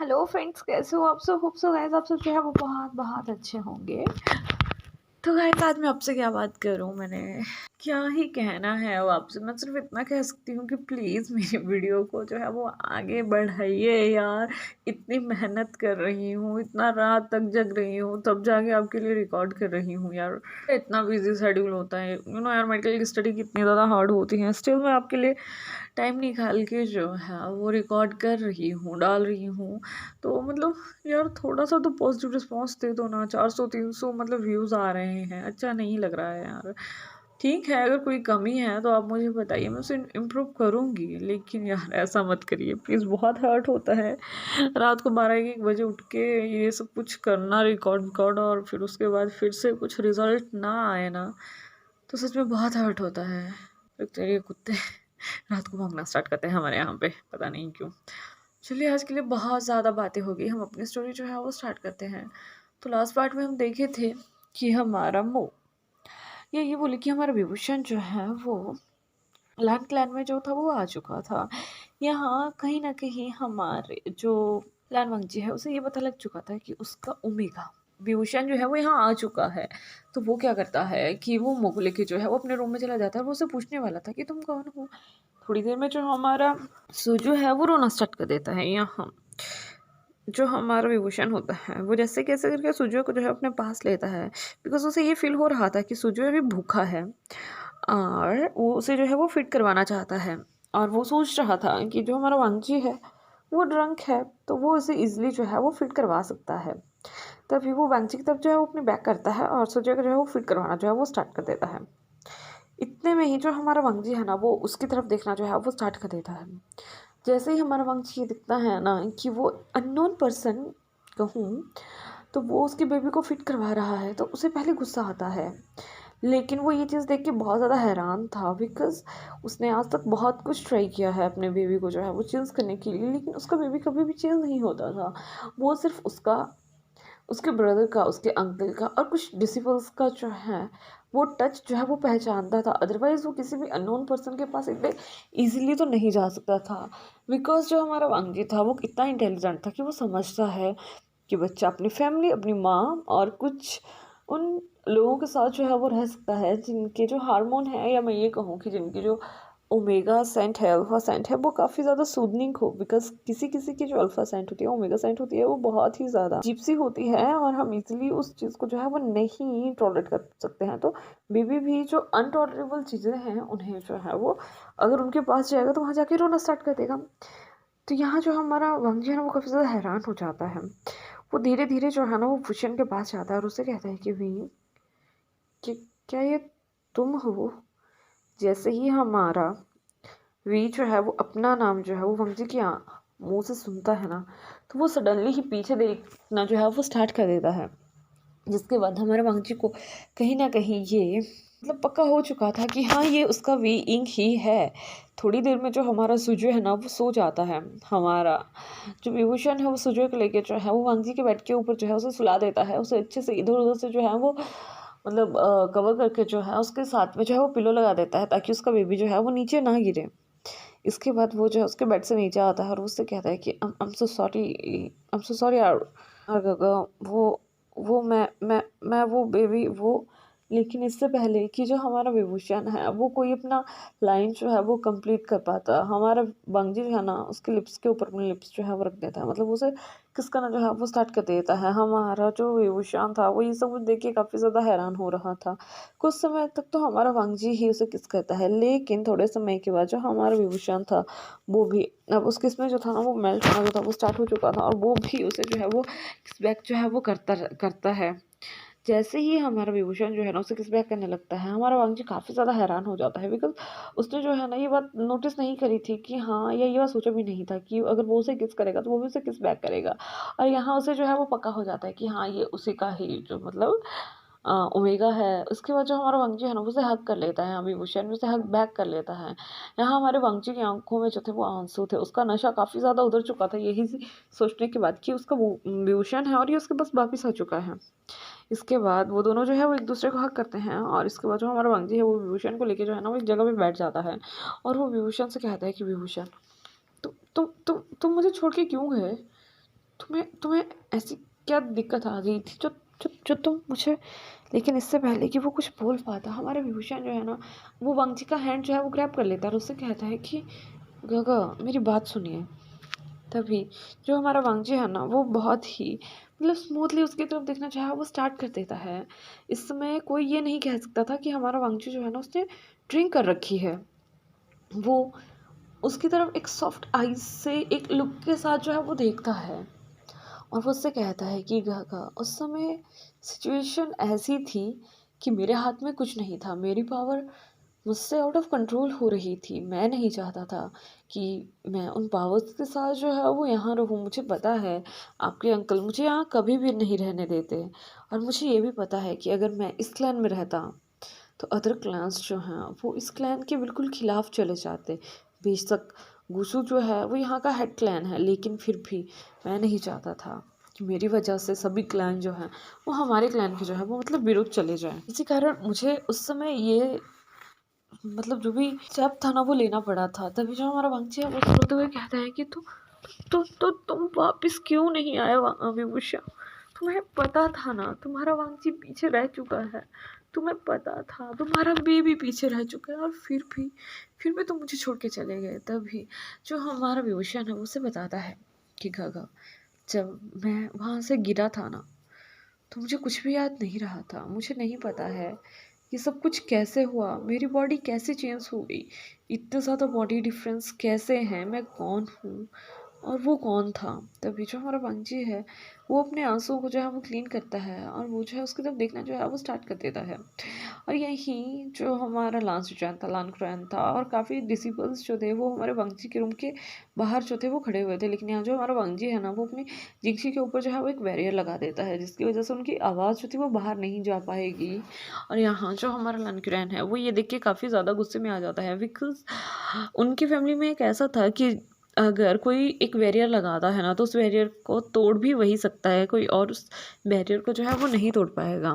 Hello friends, कैसे हो आप सब? होप सो गाइस आप सब जो है वो बहुत बहुत अच्छे होंगे। तो गाइस आज मैं आपसे क्या बात करूं, मैंने क्या ही कहना है वो आपसे। मैं सिर्फ इतना कह सकती हूँ कि प्लीज़ मेरी वीडियो को जो है वो आगे बढ़ाइए यार। इतनी मेहनत कर रही हूँ, इतना रात तक जग रही हूँ, तब जाके आपके लिए रिकॉर्ड कर रही हूँ यार। इतना बिजी शेड्यूल होता है यार, मेडिकल की स्टडी कितनी ज़्यादा हार्ड होती है। स्टिल मैं आपके लिए टाइम निकाल के जो है वो रिकॉर्ड कर रही हूँ, डाल रही हूँ। तो मतलब यार थोड़ा सा तो पॉजिटिव रिस्पांस दे दो ना। 400-300 मतलब व्यूज़ आ रहे हैं, अच्छा नहीं लग रहा है यार। ठीक है, अगर कोई कमी है तो आप मुझे बताइए, मैं उसे इम्प्रूव करूँगी। लेकिन यार ऐसा मत करिए प्लीज़, बहुत हर्ट होता है रात को 12-1 बजे उठ के ये सब कुछ करना, रिकॉर्ड और फिर उसके बाद फिर से कुछ रिजल्ट ना आए ना, तो सच में बहुत हर्ट होता है। तेरे कुत्ते रात को भौंकना स्टार्ट करते हैं हमारे यहाँ पे, पता नहीं क्यों। चलिए आज के लिए बहुत ज़्यादा बातें हो गई, हम अपनी स्टोरी जो है वो स्टार्ट करते हैं। तो लास्ट पार्ट में हम देखे थे कि हमारा ये बोले कि हमारा विभूषण जो है वो लान क्लैन में जो था वो आ चुका था। यहाँ कहीं ना कहीं हमारे जो लान वंगजी है उसे ये पता लग चुका था कि उसका ओमेगा विभूषण जो है वो यहाँ आ चुका है। तो वो क्या करता है कि वो मोगले के जो है वो अपने रूम में चला जाता है। वो उसे पूछने वाला था कि तुम कौन हो। थोड़ी देर में जो हमारा सुजू है वो रोना स्टार्ट कर देता है। यहाँ जो हमारा विभूषण होता है वो जैसे कैसे करके सुजू को जो है अपने पास लेता है, बिकॉज उसे ये फील हो रहा था कि सुजू अभी भूखा है और वो उसे जो है वो फिट करवाना चाहता है। और वो सोच रहा था कि जो हमारा वांगजी है वो ड्रंक है, तो वो उसे इजीली जो है वो फिट करवा सकता है। तभी वो वांगजी की तरफ जो है वो अपनी बैक करता है और सुजू को जो है वो फिट करवाना जो है वो स्टार्ट कर देता है। इतने में ही जो हमारा वांगजी है ना वो उसकी तरफ देखना जो है वो स्टार्ट कर देता है। जैसे ही हमारा वांगजी ये दिखता है ना कि वो अननोन पर्सन कहूँ तो वो उसकी बेबी को फिट करवा रहा है, तो उसे पहले गुस्सा आता है। लेकिन वो ये चीज़ देख के बहुत ज़्यादा हैरान था, बिकॉज उसने आज तक बहुत कुछ ट्राई किया है अपने बेबी को जो है वो चेंज करने के लिए, लेकिन उसका बेबी कभी भी चेंज नहीं होता था। वो सिर्फ उसके ब्रदर का, उसके अंकल का और कुछ डिसिपल्स का जो है वो टच जो है वो पहचानता था। अदरवाइज़ वो किसी भी अननोन पर्सन के पास इतने ईजिली तो नहीं जा सकता था। बिकॉज जो हमारा वांगी था वो इतना इंटेलिजेंट था कि वो समझता है कि बच्चा अपनी फैमिली, अपनी माँ और कुछ उन लोगों के साथ जो है वो रह सकता है जिनके जो हार्मोन है, या मैं ये कहूँ कि जिनकी जो ओमेगा सेंट है, अल्फा सेंट है, वो काफ़ी ज़्यादा सूदनिंग हो। बिकॉज किसी किसी की जो अल्फा सेंट होती है, ओमेगा सेंट होती है, वो बहुत ही ज़्यादा जिप्सी होती है और हम इजीली उस चीज़ को जो है वो नहीं टॉलरेट कर सकते हैं। तो बेबी भी जो अनटॉलरेबल चीज़ें हैं उन्हें जो है वो अगर उनके पास जाएगा तो वहाँ जाके रोना स्टार्ट कर देगा। तो यहाँ जो हमारा वंजी है ना वो काफ़ी ज़्यादा हैरान हो जाता है। वो धीरे धीरे जो है ना वो भूषण के पास जाता है और उससे कहता है कि वी कि क्या ये तुम हो? जैसे ही हमारा वी जो है वो अपना नाम जो है वो वंजी के मुंह से सुनता है ना, तो वो सडनली ही पीछे देखना जो है वो स्टार्ट कर देता है। जिसके बाद हमारे वांगजी को कहीं ना कहीं ये मतलब पक्का हो चुका था कि हाँ ये उसका वी इंक ही है। थोड़ी देर में जो हमारा सुजो है ना वो सो जाता है। हमारा जो विभूषण है वो सुजो को लेके जो है वो वांगजी के बेड के ऊपर जो है उसे सुला देता है। उसे अच्छे से इधर उधर से जो है वो मतलब कवर करके जो है उसके साथ में जो है वो पिलो लगा देता है ताकि उसका बेबी जो है वो नीचे ना गिरे। इसके बाद वो जो है उसके बेड से नीचे आता है और उससे कहता है कि I am so sorry, I am so sorry यार। वो मैं वो बेबी वो, लेकिन इससे पहले कि जो हमारा विभूषण है वो कोई अपना लाइन जो है वो कंप्लीट कर पाता, हमारा बंजी जो है ना उसके लिप्स के ऊपर अपने लिप्स जो है वो रख देता है। मतलब उसे किस करना जो है वो स्टार्ट कर देता है। हमारा जो विभूषण था वो ये सब कुछ देख के काफ़ी ज़्यादा हैरान हो रहा था। कुछ समय तक तो हमारा वांगजी ही उसे किस करता है, लेकिन थोड़े समय के बाद जो हमारा विभूषण था वो भी अब उस किस में जो था ना वो मेल्ट होना जो था वो स्टार्ट हो चुका था और वो भी उसे जो है वो किस बैक जो है वो करता है। जैसे ही हमारा विभूषण जो है ना उसे किस बैक करने लगता है, हमारा वांगजी काफ़ी ज़्यादा हैरान हो जाता है। बिकॉज उसने जो है ना ये बात नोटिस नहीं करी थी कि हाँ, या ये बात सोचा भी नहीं था कि अगर वो उसे किस करेगा तो वो भी उसे किस बैक करेगा। और यहाँ उसे जो है वो पक्का हो जाता है कि हाँ ये उसी का ही जो मतलब ओमेगा है। उसके बाद जो हमारा वांगजी है ना वो उसे हग कर लेता है, विभूषण उसे हग बैक कर लेता है। यहाँ हमारे वांगजी की आंखों में जो थे वो आंसू थे। उसका नशा काफ़ी ज़्यादा उतर चुका था यही सोचने के बाद कि उसका विभूषण है और ये उसके पास वापिस आ चुका है। इसके बाद वो दोनों जो है वो एक दूसरे को हक करते हैं और इसके बाद जो हमारा वांगजी है वो विभूषण को लेके जो है ना वो एक जगह पे बैठ जाता है और वो विभूषण से कहता है कि विभूषण तुम मुझे छोड़ के क्यों गए? तुम्हें तुम्हें ऐसी क्या दिक्कत आ गई थी जो जो जो तुम मुझे, लेकिन इससे पहले कि वो कुछ बोल पाता, हमारे विभूषण जो है ना, वो वांगची का हैंड जो है वो ग्रैब कर लेता है और उससे कहता है कि गगा मेरी बात सुनिए। तभी जो हमारा वांगजी है ना, वो बहुत ही मतलब स्मूथली उसकी तरफ देखना चाहा वो स्टार्ट कर देता है। इस समय कोई ये नहीं कह सकता था कि हमारा वांगजी जो है ना, उसने ड्रिंक कर रखी है। वो उसकी तरफ एक सॉफ्ट आईज से एक लुक के साथ जो है वो देखता है और वो उससे कहता है कि गागा उस समय सिचुएशन ऐसी थी कि मेरे हाथ में कुछ नहीं था, मेरी पावर मुझसे आउट ऑफ कंट्रोल हो रही थी। मैं नहीं चाहता था कि मैं उन पावर्स के साथ जो है वो यहाँ रहूँ। मुझे पता है आपके अंकल मुझे यहाँ कभी भी नहीं रहने देते, और मुझे ये भी पता है कि अगर मैं इस क्लैन में रहता तो अदर क्लैंस जो हैं वो इस क्लैन के बिल्कुल खिलाफ चले जाते। बेशक गुसु जो है वो यहाँ का हेड क्लैन है, लेकिन फिर भी मैं नहीं चाहता था कि मेरी वजह से सभी क्लैन जो हैं वो हमारे क्लैन के जो है वो मतलब विरुद्ध चले जाएं। इसी कारण मुझे उस समय ये मतलब जो भी स्टेप था ना वो लेना पड़ा था। तभी जो हमारा वांगची है वो रोते हुए कहता है कि तुम वापस क्यों नहीं आए विभूषा। तुम्हें पता था ना तुम्हारा वांगची पीछे रह चुका है, तुम्हें पता था तुम्हारा बेबी पीछे रह चुका है, और फिर भी तुम मुझे छोड़ के चले गए। तभी जो हमारा विभूषण है वो उसे बताता है कि गागा जब मैं वहाँ से गिरा था ना, तो मुझे कुछ भी याद नहीं रहा था। मुझे नहीं पता है ये सब कुछ कैसे हुआ, मेरी बॉडी कैसे चेंज हो गई, इतने ज़्यादा बॉडी डिफरेंस कैसे हैं, मैं कौन हूँ और वो कौन था। तभी जो हमारा वांगजी है वो अपने आंसुओं को जो है वो क्लीन करता है और वो जो है उसकी तरफ देखना जो है वो स्टार्ट कर देता है। और यहीं जो हमारा लांसुचैन था, लानकुरैन था और काफ़ी डिसिपल्स जो थे वो हमारे वांगजी के रूम के बाहर जो थे वो खड़े हुए थे। लेकिन यहाँ जो हमारा वांगजी है ना, वो अपनी जिंगशी के ऊपर जो है वो एक बैरियर लगा देता है, जिसकी वजह से उनकी आवाज़ जो थी वो बाहर नहीं जा पाएगी। और यहाँ जो हमारा लानकुरैन है वो ये देख के काफ़ी ज़्यादा गुस्से में आ जाता है, बिकॉज उनकी फैमिली में एक ऐसा था कि अगर कोई एक बैरियर लगाता है ना, तो उस बैरियर को तोड़ भी वही सकता है, कोई और उस बैरियर को जो है वो नहीं तोड़ पाएगा।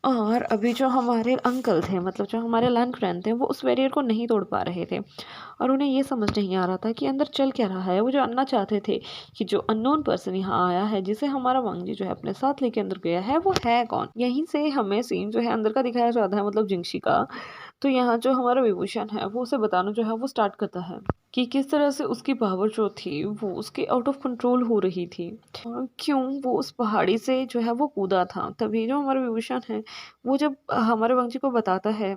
और अभी जो हमारे अंकल थे, मतलब जो हमारे लानकुरैन थे, वो उस बैरियर को नहीं तोड़ पा रहे थे और उन्हें ये समझ नहीं आ रहा था कि अंदर चल क्या रहा है। वो जानना चाहते थे कि जो अननोन पर्सन यहाँ आया है, जिसे हमारा वांगजी जो है अपने साथ लेके अंदर गया है, वो है कौन। यहीं से हमें सीन जो है अंदर का दिखाया जाता है, मतलब जिंगशी का। तो यहाँ जो हमारा विभूषण है वो उसे बताना जो है वो स्टार्ट करता है कि किस तरह से उसकी पावर जो थी वो उसके आउट ऑफ कंट्रोल हो रही थी और क्यों वो उस पहाड़ी से जो है वो कूदा था। तभी जो हमारा विभूषण है वो जब हमारे वंशी को बताता है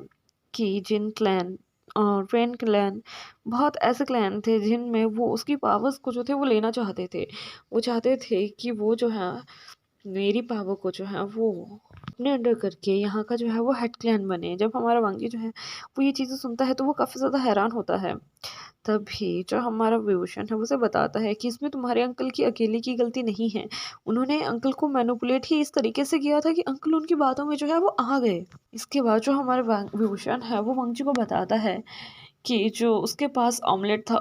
कि जिन क्लैन और रेन क्लैन बहुत ऐसे क्लैन थे जिनमें वो उसकी पावर्स को जो थे वो लेना चाहते थे। वो चाहते थे कि वो जो है मेरी पावर को जो है वो अपने अंडर करके यहाँ का जो है वो हेड क्लैन बने। जब हमारा वांगी जो है वो ये चीज़ें सुनता है तो वो काफ़ी ज़्यादा हैरान होता है। तभी जो हमारा विभूषण है उसे बताता है कि इसमें तुम्हारे अंकल की अकेले की गलती नहीं है। उन्होंने अंकल को मैनिपुलेट ही इस तरीके से किया था कि अंकल उनकी बातों में जो है वो आ गए। इसके बाद जो हमारे विभूषण है वो वांगजी को बताता है कि जो उसके पास ऑमलेट था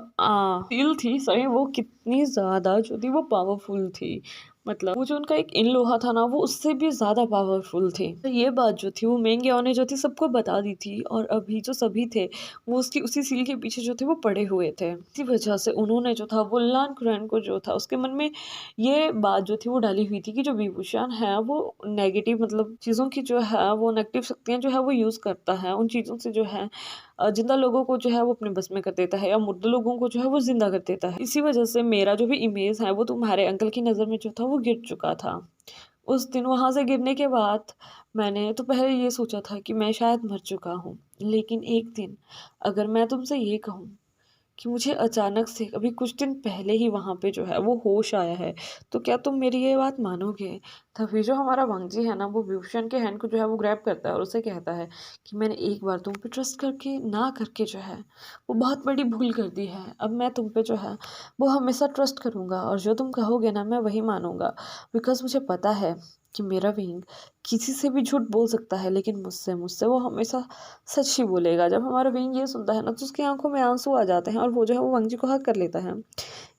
सील थी सॉरी, वो कितनी ज़्यादा जो थी वो पावरफुल थी। मतलब वो जो उनका एक इन लोहा था ना, वो उससे भी ज़्यादा पावरफुल थी। तो ये बात जो थी वो मेंग्याओ ने जो थी सबको बता दी थी, और अभी जो सभी थे वो उसकी उसी सील के पीछे जो थे वो पड़े हुए थे। इसी वजह से उन्होंने जो था वो लानकुरैन को जो था उसके मन में ये बात जो थी वो डाली हुई थी कि जो विभूषण है वो नेगेटिव मतलब चीज़ों की जो है वो नेगेटिव शक्तियाँ जो है वो यूज़ करता है। उन चीज़ों से जो है जिंदा लोगों को जो है वो अपने बस में कर देता है, या मुर्दे लोगों को जो है वो जिंदा कर देता है। इसी वजह से मेरा जो भी इमेज है वो तुम्हारे अंकल की नज़र में जो था वो गिर चुका था। उस दिन वहाँ से गिरने के बाद मैंने तो पहले ये सोचा था कि मैं शायद मर चुका हूँ, लेकिन एक दिन अगर मैं तुमसे ये कहूँ कि मुझे अचानक से अभी कुछ दिन पहले ही वहाँ पे जो है वो होश आया है, तो क्या तुम मेरी ये बात मानोगे। तभी जो हमारा वांगजी है ना, वो विभूषण के हैंड को जो है वो ग्रैब करता है और उसे कहता है कि मैंने एक बार तुम पे ट्रस्ट करके ना करके जो है वो बहुत बड़ी भूल कर दी है। अब मैं तुम पे जो है वो हमेशा ट्रस्ट करूँगा, और जो तुम कहोगे ना मैं वही मानूंगा। बिकॉज मुझे पता है कि मेरा विंग किसी से भी झूठ बोल सकता है, लेकिन मुझसे मुझसे वो हमेशा सच ही बोलेगा। जब हमारा विंग ये सुनता है ना, तो उसकी आंखों में आंसू आ जाते हैं और वो जो है वो वांगजी को हक कर लेता है।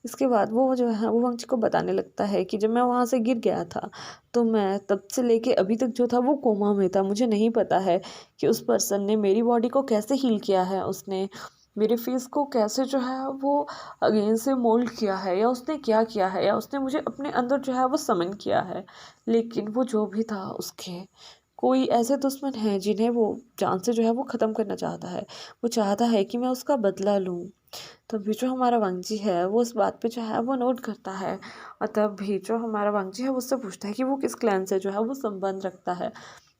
इसके बाद वो जो है वो वांगजी को बताने लगता है कि जब मैं वहाँ से गिर गया था तो मैं तब से लेके अभी तक जो था वो कोमा में था। मुझे नहीं पता है कि उस पर्सन ने मेरी बॉडी को कैसे हील किया है। उसने मेरे फेस को कैसे जो है वो अगेन से मोल्ड किया है, या उसने क्या किया है, या उसने मुझे अपने अंदर जो है वो समन किया है। लेकिन वो जो भी था, उसके कोई ऐसे दुश्मन हैं जिन्हें वो जान से जो है वो ख़त्म करना चाहता है। वो चाहता है कि मैं उसका बदला लूँ। तब भी जो हमारा वांगजी है वो उस बात पे जो है वो नोट करता है, और तब भी जो हमारा वांगजी है वो उससे पूछता है कि वो किस क्लैन से जो है वो संबंध रखता है।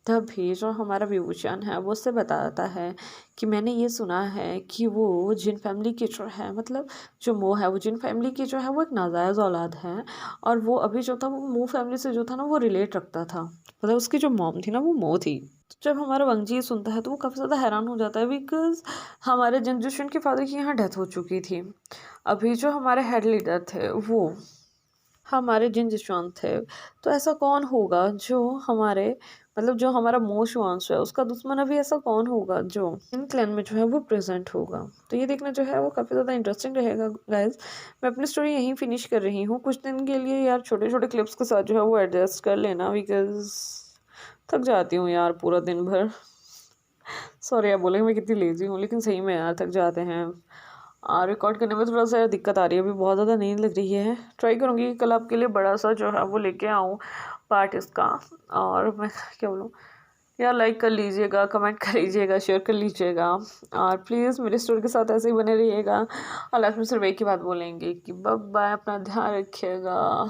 तब भी जो हमारा विभूषण है वो उससे बताता है कि मैंने ये सुना है कि वो जिन फैमिली की जो है, मतलब जो मोह है वो जिन फैमिली की जो है वो एक नाजायज़ औलाद है। और वो अभी जो था वो मोह फैमिली से जो था ना वो रिलेट रखता था, मतलब उसकी जो मॉम थी ना वो मोह थी। तो जब हमारा वंगजी ये सुनता है तो वो काफ़ी ज़्यादा हैरान हो जाता है, बिकॉज हमारे जनरेशन के फादर की यहाँ डेथ हो चुकी थी। अभी जो हमारे हेड लीडर थे वो हमारे जिन जसवंत थे। तो ऐसा कौन होगा जो हमारे, मतलब जो हमारा मोश वंश है उसका दुश्मन, अभी ऐसा कौन होगा जो इन क्लैन में जो है वो प्रेजेंट होगा। तो ये देखना जो है वो काफ़ी ज़्यादा इंटरेस्टिंग रहेगा गाइज। मैं अपनी स्टोरी यहीं फिनिश कर रही हूँ। कुछ दिन के लिए यार छोटे छोटे क्लिप्स के साथ जो है वो एडजस्ट कर लेना, बिकॉज थक जाती हूँ यार पूरा दिन भर। सॉरी आप बोलेंगे मैं कितनी लेजी हूँ, लेकिन सही में यार थक जाते हैं। रिकॉर्ड करने में थोड़ा सा दिक्कत आ रही है, अभी बहुत ज़्यादा नींद लग रही है। ट्राई करूँगी कि कल आपके लिए बड़ा सा जो है वो लेके आऊँ पार्ट इसका। और मैं क्या बोलूँ यार, लाइक कर लीजिएगा, कमेंट कर लीजिएगा, शेयर कर लीजिएगा, और प्लीज़ मेरी स्टोरी के साथ ऐसे ही बने रहिएगा। और लास्ट में सिर्फ एक ही बात बोलेंगे कि बाय बाय, अपना ध्यान रखिएगा।